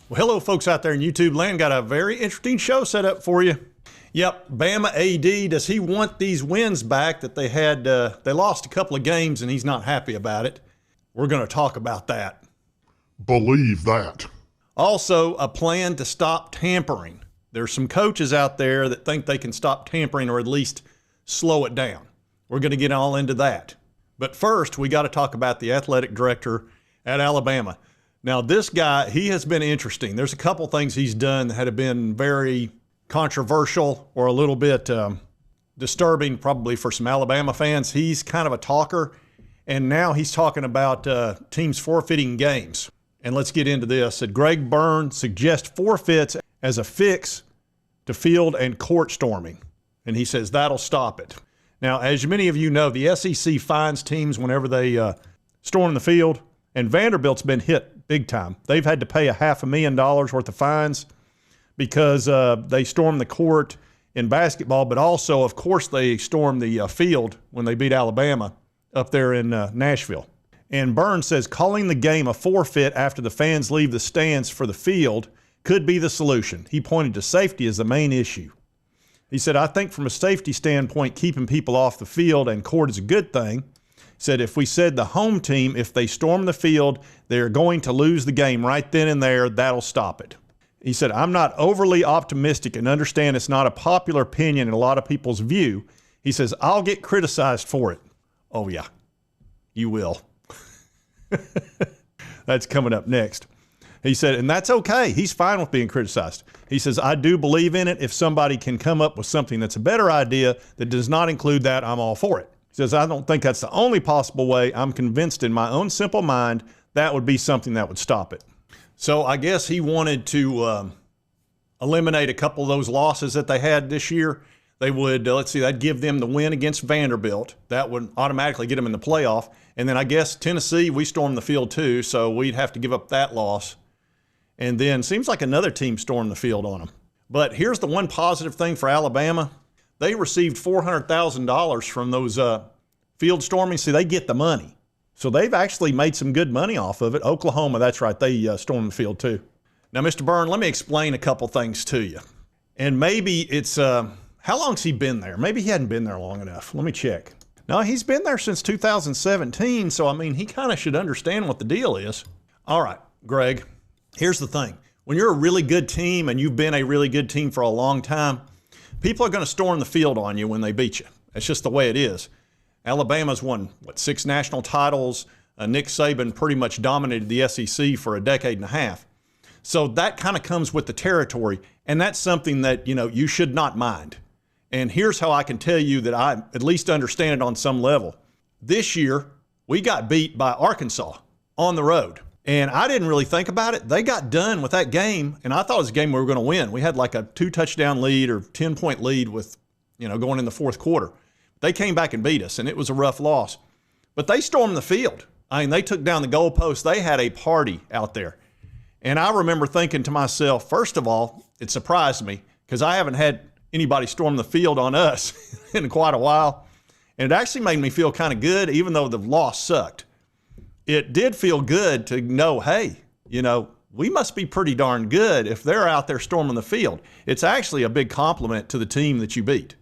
Well, hello, folks out there in YouTube land. Got a very interesting show set up for you. Yep, Bama AD, does he want these wins back that they had? They lost a couple of games and he's not happy about it. We're going to talk about that. Believe that. Also, a plan to stop tampering. There's some coaches out there that think they can stop tampering or at least slow it down. We're going to get all into that. But first, we got to talk about the athletic director at Alabama. Now, this guy, he has been interesting. There's a couple things he's done that have been very controversial or a little bit disturbing probably for some Alabama fans. He's kind of a talker, and now he's talking about teams forfeiting games. And let's get into this. Said Greg Byrne suggests forfeits as a fix to field and court storming. And he says that'll stop it. Now, as many of you know, the SEC fines teams whenever they storm the field, and Vanderbilt's been hit big time. They've had to pay $500,000 worth of fines because they stormed the court in basketball, but also, of course, they stormed the field when they beat Alabama up there in Nashville. And Byrne says calling the game a forfeit after the fans leave the stands for the field could be the solution. He pointed to safety as the main issue. He said, I think from a safety standpoint, keeping people off the field and court is a good thing. Said if we said the home team, if they storm the field, they're going to lose the game right then and there, that'll stop it. He said, I'm not overly optimistic and understand it's not a popular opinion in a lot of people's view. He says, I'll get criticized for it. Oh, yeah, you will. That's coming up next. He said, and that's okay. He's fine with being criticized. He says, I do believe in it. If somebody can come up with something that's a better idea that does not include that, I'm all for it. He says, I don't think that's the only possible way. I'm convinced in my own simple mind that would be something that would stop it. So I guess he wanted to eliminate a couple of those losses that they had this year. They would, let's see, that'd give them the win against Vanderbilt. That would automatically get them in the playoff. And then I guess Tennessee, we stormed the field too, so we'd have to give up that loss. And then seems like another team stormed the field on them. But here's the one positive thing for Alabama. They received $400,000 from those field stormings. See, they get the money. So they've actually made some good money off of it. Oklahoma, that's right, they stormed the field too. Now, Mr. Byrne, let me explain a couple things to you. And maybe it's, how long's he been there? Maybe he hadn't been there long enough. Let me check. No, he's been there since 2017, so I mean, he kind of should understand what the deal is. All right, Greg, here's the thing. When you're a really good team and you've been a really good team for a long time, people are going to storm the field on you when they beat you. That's just the way it is. Alabama's won, 6 national titles. Nick Saban pretty much dominated the SEC for a decade and a half. So that kind of comes with the territory, and that's something that, you should not mind. And here's how I can tell you that I at least understand it on some level. This year, we got beat by Arkansas on the road. And I didn't really think about it. They got done with that game, and I thought it was a game we were going to win. We had like a 2-touchdown lead or 10-point lead with, going in the fourth quarter. They came back and beat us, and it was a rough loss. But they stormed the field. I mean, they took down the goalpost. They had a party out there. And I remember thinking to myself, first of all, it surprised me because I haven't had anybody storm the field on us in quite a while. And it actually made me feel kind of good, even though the loss sucked. It did feel good to know, hey, we must be pretty darn good if they're out there storming the field. It's actually a big compliment to the team that you beat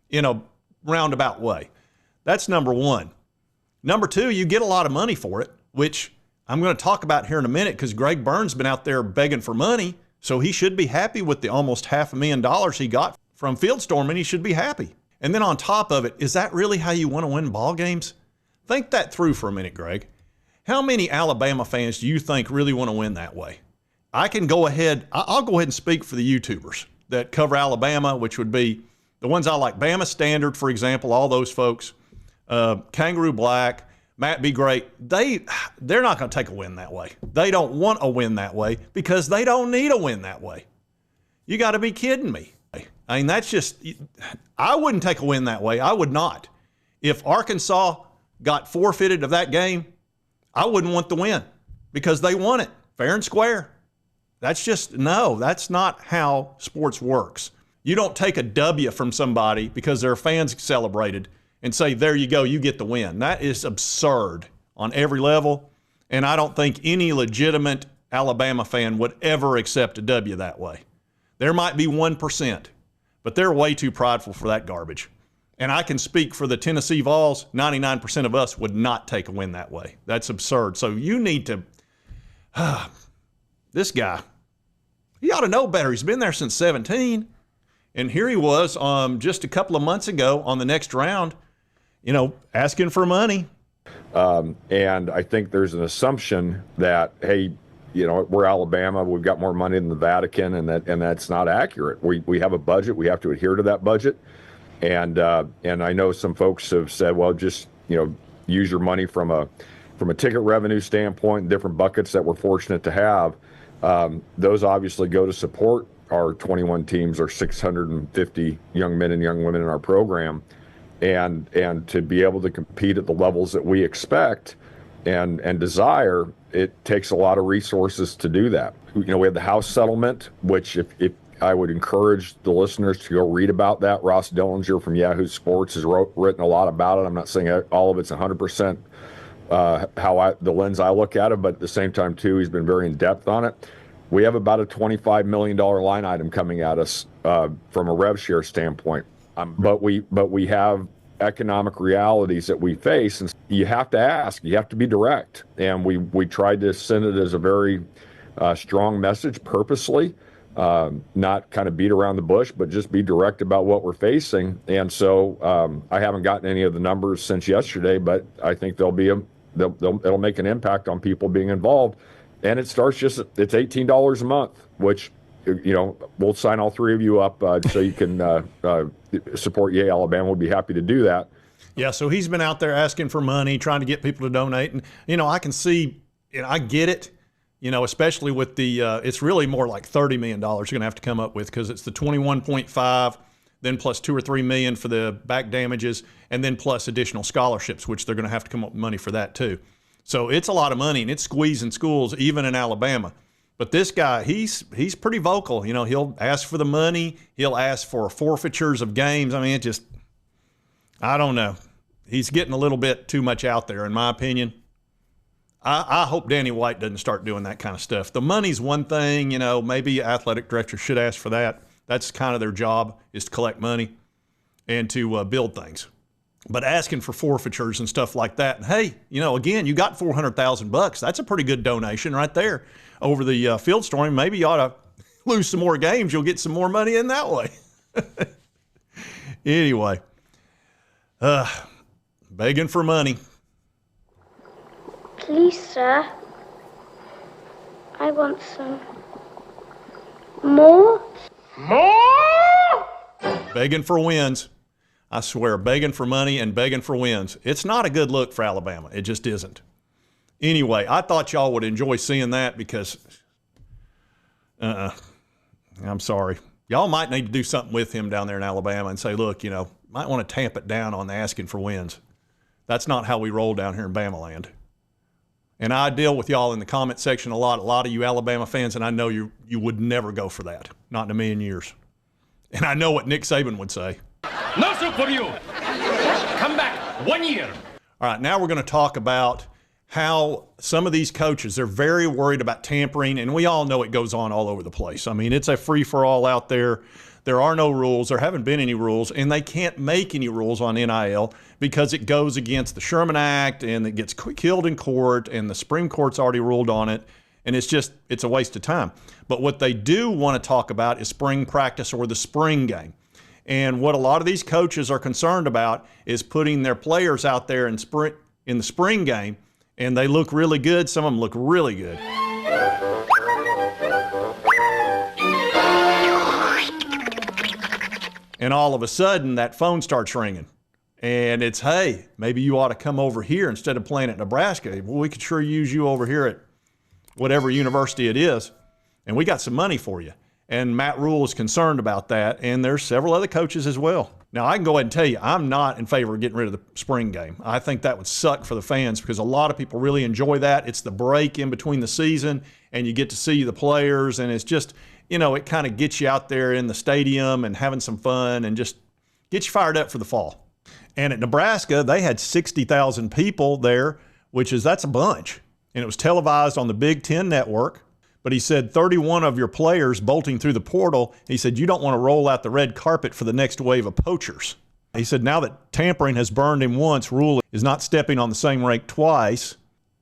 in a roundabout way. That's number one. Number two, you get a lot of money for it, which I'm going to talk about here in a minute because Greg Byrne's been out there begging for money, so he should be happy with the almost $500,000 he got from field storming. He should be happy. And then on top of it, is that really how you want to win ball games? Think that through for a minute, Greg. How many Alabama fans do you think really want to win that way? I'll go ahead and speak for the YouTubers that cover Alabama, which would be the ones I like. Bama Standard, for example, all those folks. Kangaroo Black, Matt B. Great. They're not going to take a win that way. They don't want a win that way because they don't need a win that way. You got to be kidding me. I mean, that's just, I wouldn't take a win that way. I would not. If Arkansas got forfeited of that game, I wouldn't want the win because they won it fair and square. That's not how sports works. You don't take a W from somebody because their fans celebrated and say, there you go, you get the win. That is absurd on every level. And I don't think any legitimate Alabama fan would ever accept a W that way. There might be 1%, but they're way too prideful for that garbage. And I can speak for the Tennessee Vols, 99% of us would not take a win that way. That's absurd. So you need to, this guy, he ought to know better. He's been there since 17. And here he was just a couple of months ago on the next round, asking for money. And I think there's an assumption that, hey, we're Alabama, we've got more money than the Vatican, and that's not accurate. We have a budget, we have to adhere to that budget. And I know some folks have said, well, just, use your money from a ticket revenue standpoint, different buckets that we're fortunate to have. Those obviously go to support our 21 teams, our 650 young men and young women in our program, and to be able to compete at the levels that we expect and desire, it takes a lot of resources to do that. We have the House settlement, which if I would encourage the listeners to go read about that. Ross Dillinger from Yahoo Sports has written a lot about it. I'm not saying all of it's 100% the lens I look at it, but at the same time, too, he's been very in-depth on it. We have about a $25 million line item coming at us from a rev share standpoint. But we have economic realities that we face, and you have to ask, you have to be direct. And we tried to send it as a very strong message purposely. Not kind of beat around the bush, but just be direct about what we're facing. And so I haven't gotten any of the numbers since yesterday, but I think it'll make an impact on people being involved. And it starts it's $18 a month, which, we'll sign all three of you up so you can support Yay Alabama. We'll be happy to do that. Yeah, so he's been out there asking for money, trying to get people to donate. And, I can see, I get it. Especially with it's really more like $30 million you're going to have to come up with, because it's the 21.5, then plus $2 or $3 million for the back damages, and then plus additional scholarships, which they're going to have to come up with money for that too. So it's a lot of money, and it's squeezing schools even in Alabama. But this guy, he's pretty vocal. He'll ask for the money. He'll ask for forfeitures of games. I mean, I don't know. He's getting a little bit too much out there, in my opinion. I hope Danny White doesn't start doing that kind of stuff. The money's one thing, maybe athletic directors should ask for that. That's kind of their job, is to collect money and to build things. But asking for forfeitures and stuff like that, hey, again, you got $400,000. That's a pretty good donation right there over the field storm. Maybe you ought to lose some more games. You'll get some more money in that way. Anyway, begging for money. Please, sir, I want some more. More? Begging for wins. I swear, begging for money and begging for wins. It's not a good look for Alabama. It just isn't. Anyway, I thought y'all would enjoy seeing that because, I'm sorry. Y'all might need to do something with him down there in Alabama and say, look, might want to tamp it down on the asking for wins. That's not how we roll down here in Bama land. And I deal with y'all in the comment section a lot of you Alabama fans, and I know you would never go for that. Not in a million years. And I know what Nick Saban would say. No soup for you. Come back 1 year. All right, now we're going to talk about how some of these coaches, they're very worried about tampering, and we all know it goes on all over the place. I mean, it's a free-for-all out there. There are no rules. There haven't been any rules, and they can't make any rules on NIL because it goes against the Sherman Act, and it gets killed in court, and the Supreme Court's already ruled on it, and it's a waste of time. But what they do want to talk about is spring practice or the spring game. And what a lot of these coaches are concerned about is putting their players out there in the spring game, and they look really good. Some of them look really good. And all of a sudden, that phone starts ringing. And it's, hey, maybe you ought to come over here instead of playing at Nebraska. Well, we could sure use you over here at whatever university it is, and we got some money for you. And Matt Rule is concerned about that, and there's several other coaches as well. Now, I can go ahead and tell you, I'm not in favor of getting rid of the spring game. I think that would suck for the fans because a lot of people really enjoy that. It's the break in between the season, and you get to see the players, and it's just, it kind of gets you out there in the stadium and having some fun and just gets you fired up for the fall. And at Nebraska, they had 60,000 people there, that's a bunch. And it was televised on the Big Ten Network. But he said 31 of your players bolting through the portal, he said you don't want to roll out the red carpet for the next wave of poachers. He said now that tampering has burned him once, Rule is not stepping on the same rake twice.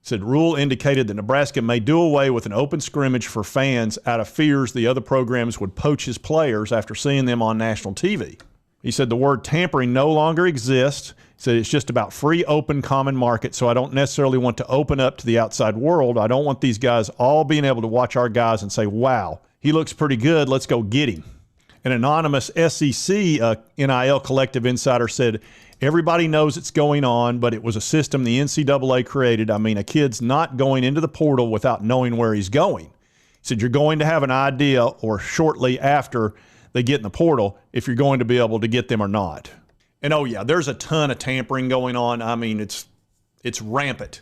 He said Rule indicated that Nebraska may do away with an open scrimmage for fans out of fears the other programs would poach his players after seeing them on national TV. He said the word tampering no longer exists. He said it's just about free, open, common market, so I don't necessarily want to open up to the outside world. I don't want these guys all being able to watch our guys and say, wow, he looks pretty good, let's go get him. An anonymous SEC NIL collective insider said, everybody knows it's going on, but it was a system the NCAA created. I mean, a kid's not going into the portal without knowing where he's going. He said you're going to have an idea or shortly after they get in the portal if you're going to be able to get them or not. And oh yeah, there's a ton of tampering going on. I mean, it's rampant.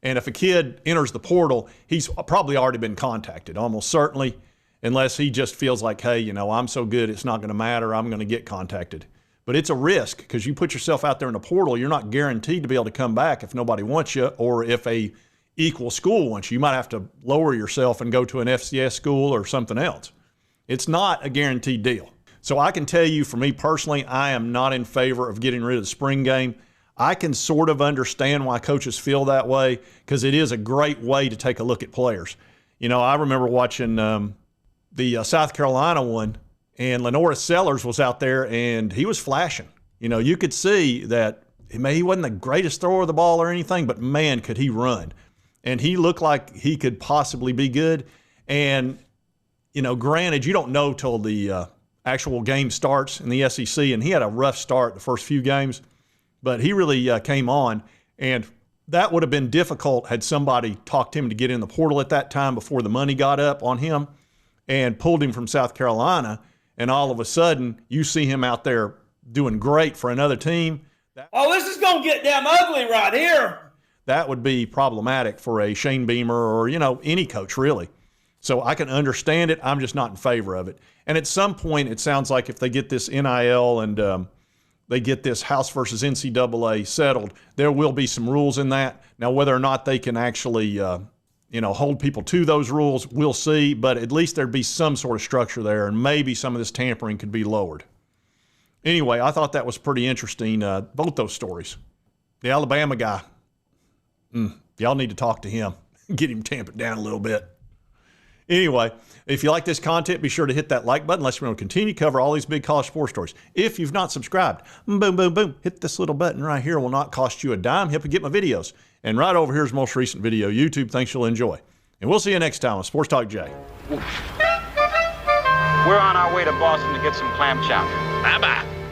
And if a kid enters the portal, he's probably already been contacted, almost certainly, unless he just feels like, hey, you know, I'm so good, it's not going to matter, I'm going to get contacted. But it's a risk because you put yourself out there in the portal, you're not guaranteed to be able to come back if nobody wants you or if a equal school wants you. You might have to lower yourself and go to an FCS school or something else. It's not a guaranteed deal. So I can tell you, for me personally, I am not in favor of getting rid of the spring game. I can sort of understand why coaches feel that way because it is a great way to take a look at players. You know, I remember watching the South Carolina one, and Lenora Sellers was out there, and he was flashing. You know, you could see that he wasn't the greatest thrower of the ball or anything, but man, could he run. And he looked like he could possibly be good. And, you know, granted, you don't know till the actual game starts in the SEC, and he had a rough start the first few games, but he really came on, and that would have been difficult had somebody talked him to get in the portal at that time before the money got up on him and pulled him from South Carolina, and all of a sudden you see him out there doing great for another team. Oh, this is going to get damn ugly right here. That would be problematic for a Shane Beamer or, you know, any coach really. So I can understand it. I'm just not in favor of it. And at some point, it sounds like if they get this NIL and they get this House versus NCAA settled, there will be some rules in that. Now, whether or not they can actually, you know, hold people to those rules, we'll see. But at least there'd be some sort of structure there, and maybe some of this tampering could be lowered. Anyway, I thought that was pretty interesting, both those stories. The Alabama guy, y'all need to talk to him, get him tampered down a little bit. Anyway, if you like this content, be sure to hit that like button. Let's continue to cover all these big college sports stories. If you've not subscribed, boom, boom, boom, hit this little button right here. It will not cost you a dime. Help you get my videos. And right over here is the most recent video. YouTube, thanks, you'll enjoy. And we'll see you next time on Sports Talk Jay. We're on our way to Boston to get some clam chowder. Bye-bye.